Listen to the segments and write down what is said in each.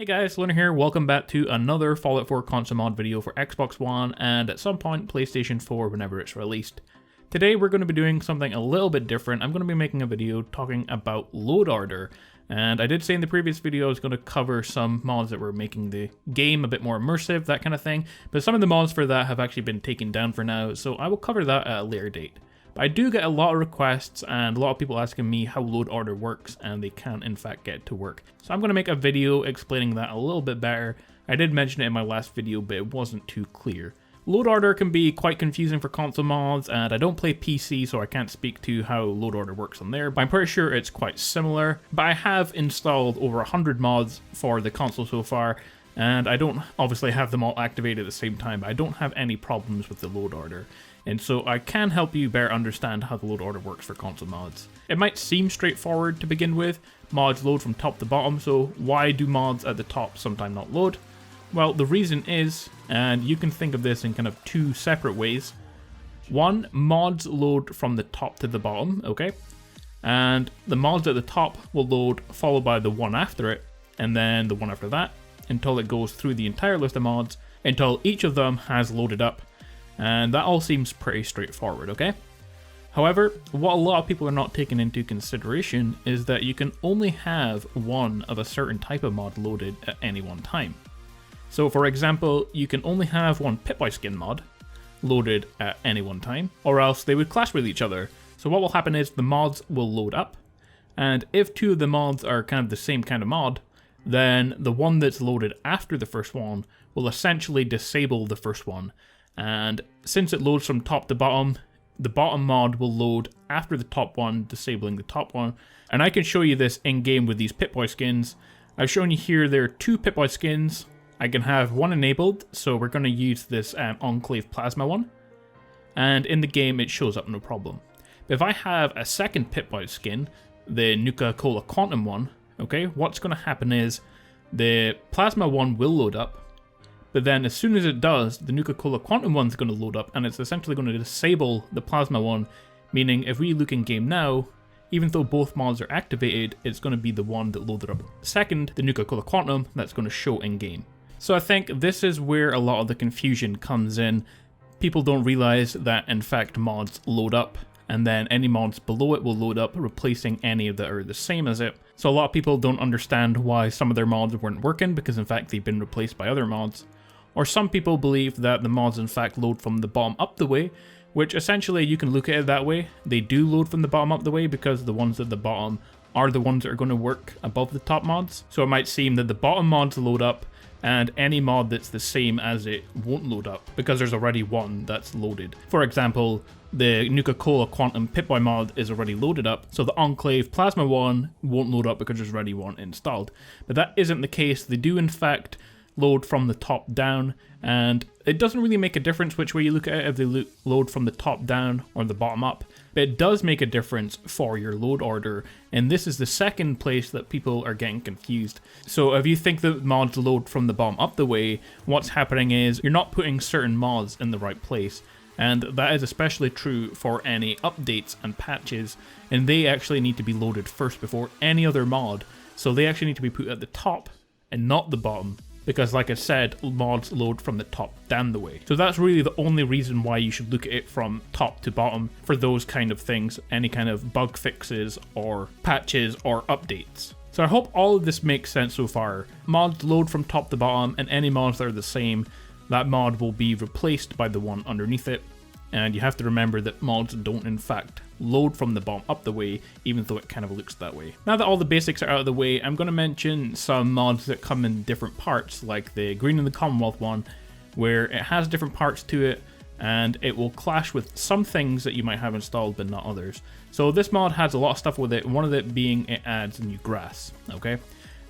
Hey guys, Lunar here, welcome back to another Fallout 4 console mod video for Xbox One and at some point PlayStation 4 whenever it's released. Today we're going to be doing something a little bit different. I'm going to be making a video talking about load order. And I did say in the previous video I was going to cover some mods that were making the game a bit more immersive, that kind of thing. But some of the mods for that have actually been taken down for now, so I will cover that at a later date. But I do get a lot of requests and a lot of people asking me how load order works, and they can in fact get it to work. So I'm going to make a video explaining that a little bit better. I did mention it in my last video, but it wasn't too clear. Load order can be quite confusing for console mods, and I don't play PC, so I can't speak to how load order works on there, but I'm pretty sure it's quite similar. But I have installed over 100 mods for the console so far, and I don't obviously have them all activated at the same time, but I don't have any problems with the load order. And so I can help you better understand how the load order works for console mods. It might seem straightforward to begin with. Mods load from top to bottom, so why do mods at the top sometimes not load? Well, the reason is, and you can think of this in kind of two separate ways. One, mods load from the top to the bottom, okay? And the mods at the top will load followed by the one after it, and then the one after that, until it goes through the entire list of mods, until each of them has loaded up. And that all seems pretty straightforward, okay? However, what a lot of people are not taking into consideration is that you can only have one of a certain type of mod loaded at any one time. So for example, you can only have one Pip-Boy skin mod loaded at any one time, or else they would clash with each other. So what will happen is the mods will load up, and if two of the mods are kind of the same kind of mod, then the one that's loaded after the first one will essentially disable the first one. And since it loads from top to bottom, the bottom mod will load after the top one, disabling the top one. And I can show you this in-game with these Pip-Boy skins. I've shown you here there are two Pip-Boy skins. I can have one enabled, so we're going to use this Enclave Plasma one. And in the game it shows up no problem. But if I have a second Pip-Boy skin, the Nuka-Cola Quantum one, okay, what's going to happen is the Plasma one will load up. But then as soon as it does, the Nuka-Cola Quantum one's going to load up, and it's essentially going to disable the Plasma one, meaning if we look in game now, even though both mods are activated, it's going to be the one that loaded up second, the Nuka-Cola Quantum, that's going to show in game. So I think this is where a lot of the confusion comes in. People don't realize that in fact mods load up, and then any mods below it will load up, replacing any that are the same as it. So a lot of people don't understand why some of their mods weren't working, because in fact they've been replaced by other mods. Or some people believe that the mods in fact load from the bottom up the way, which essentially you can look at it that way. They do load from the bottom up the way because the ones at the bottom are the ones that are going to work above the top mods. So it might seem that the bottom mods load up and any mod that's the same as it won't load up because there's already one that's loaded. For example, the Nuka-Cola Quantum Pip-Boy mod is already loaded up, so the Enclave Plasma one won't load up because there's already one installed. But that isn't the case. They do in fact load from the top down, and it doesn't really make a difference which way you look at it, if they load from the top down or the bottom up, but it does make a difference for your load order, and this is the second place that people are getting confused. So if you think that mods load from the bottom up the way, what's happening is you're not putting certain mods in the right place, and that is especially true for any updates and patches, and they actually need to be loaded first before any other mod, so they actually need to be put at the top and not the bottom. Because like I said, mods load from the top down the way. So that's really the only reason why you should look at it from top to bottom for those kind of things, any kind of bug fixes or patches or updates. So I hope all of this makes sense so far. Mods load from top to bottom, and any mods that are the same, that mod will be replaced by the one underneath it. And you have to remember that mods don't in fact load from the bottom up the way, even though it kind of looks that way. Now that all the basics are out of the way, I'm going to mention some mods that come in different parts, like the Green in the Commonwealth one, where it has different parts to it, and it will clash with some things that you might have installed, but not others. So this mod has a lot of stuff with it, one of it being it adds new grass, okay?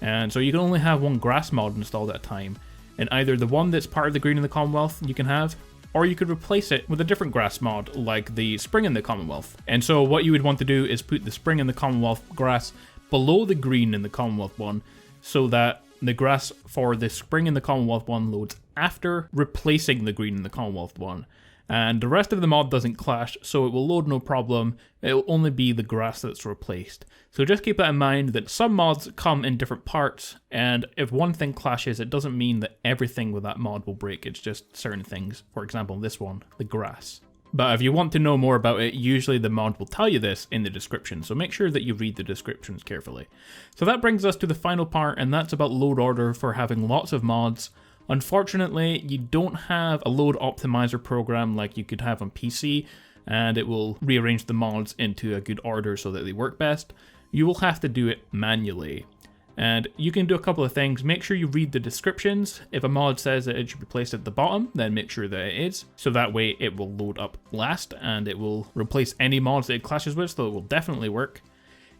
And so you can only have one grass mod installed at a time, and either the one that's part of the Green in the Commonwealth you can have, or you could replace it with a different grass mod, like the Spring in the Commonwealth. And so what you would want to do is put the Spring in the Commonwealth grass below the Green in the Commonwealth one, so that the grass for the Spring in the Commonwealth one loads after replacing the Green in the Commonwealth one. and the rest of the mod doesn't clash, so it will load no problem. It will only be the grass that's replaced. So just keep that in mind, that some mods come in different parts, and if one thing clashes, it doesn't mean that everything with that mod will break. It's just certain things. For example, this one, the grass. But if you want to know more about it, usually the mod will tell you this in the description, so make sure that you read the descriptions carefully. So that brings us to the final part, and that's about load order for having lots of mods. Unfortunately, you don't have a load optimizer program like you could have on PC, and it will rearrange the mods into a good order so that they work best. You will have to do it manually. And you can do a couple of things. Make sure you read the descriptions. If a mod says that it should be placed at the bottom, then make sure that it is. So that way it will load up last and it will replace any mods that it clashes with, so it will definitely work.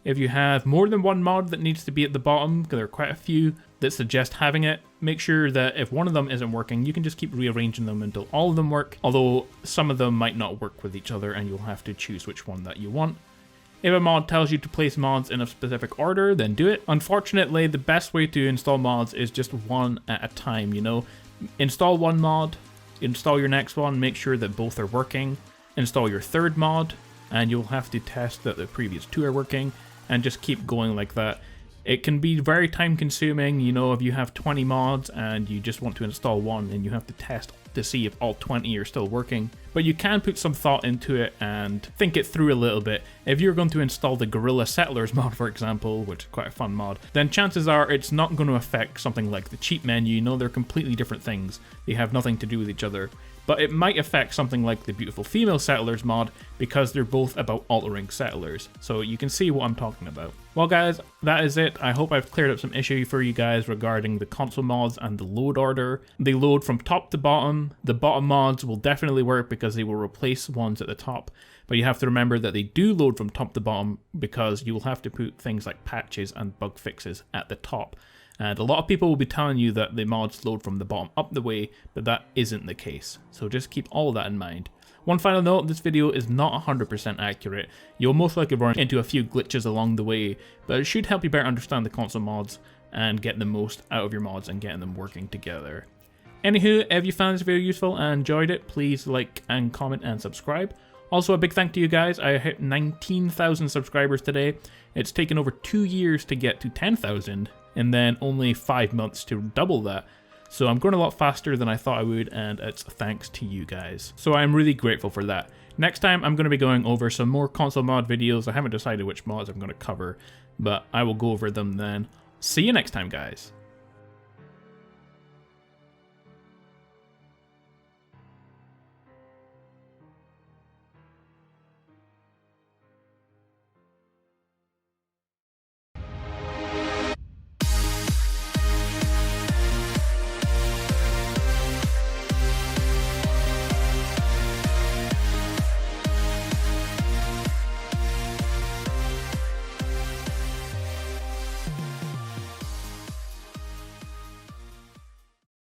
If you have more than one mod that needs to be at the bottom, because there are quite a few that suggest having it, make sure that if one of them isn't working, you can just keep rearranging them until all of them work, although some of them might not work with each other and you'll have to choose which one that you want. If a mod tells you to place mods in a specific order, then do it. Unfortunately, the best way to install mods is just one at a time, you know? Install one mod, install your next one, make sure that both are working, install your third mod, and you'll have to test that the previous two are working, and just keep going like that. It can be very time consuming, you know, if you have 20 mods and you just want to install one and you have to test to see if all 20 are still working. But you can put some thought into it and think it through a little bit. If you're going to install the Guerrilla Settlers mod, for example, which is quite a fun mod, then chances are it's not going to affect something like the cheat menu. You know, they're completely different things. They have nothing to do with each other. But it might affect something like the Beautiful Female Settlers mod because they're both about altering settlers. So you can see what I'm talking about. Well guys, that is it. I hope I've cleared up some issue for you guys regarding the console mods and the load order. They load from top to bottom. The bottom mods will definitely work because they will replace ones at the top. But you have to remember that they do load from top to bottom because you will have to put things like patches and bug fixes at the top. And a lot of people will be telling you that the mods load from the bottom up the way, but that isn't the case. So just keep all that in mind. One final note, this video is not 100% accurate. You'll most likely run into a few glitches along the way, but it should help you better understand the console mods and get the most out of your mods and getting them working together. Anywho, if you found this video useful and enjoyed it, please like and comment and subscribe. Also, a big thank to you guys. I hit 19,000 subscribers today. It's taken over 2 years to get to 10,000. And then only 5 months to double that. So I'm going a lot faster than I thought I would, and it's thanks to you guys. So I'm really grateful for that. Next time I'm going to be going over some more console mod videos. I haven't decided which mods I'm going to cover, but I will go over them then. See you next time, guys.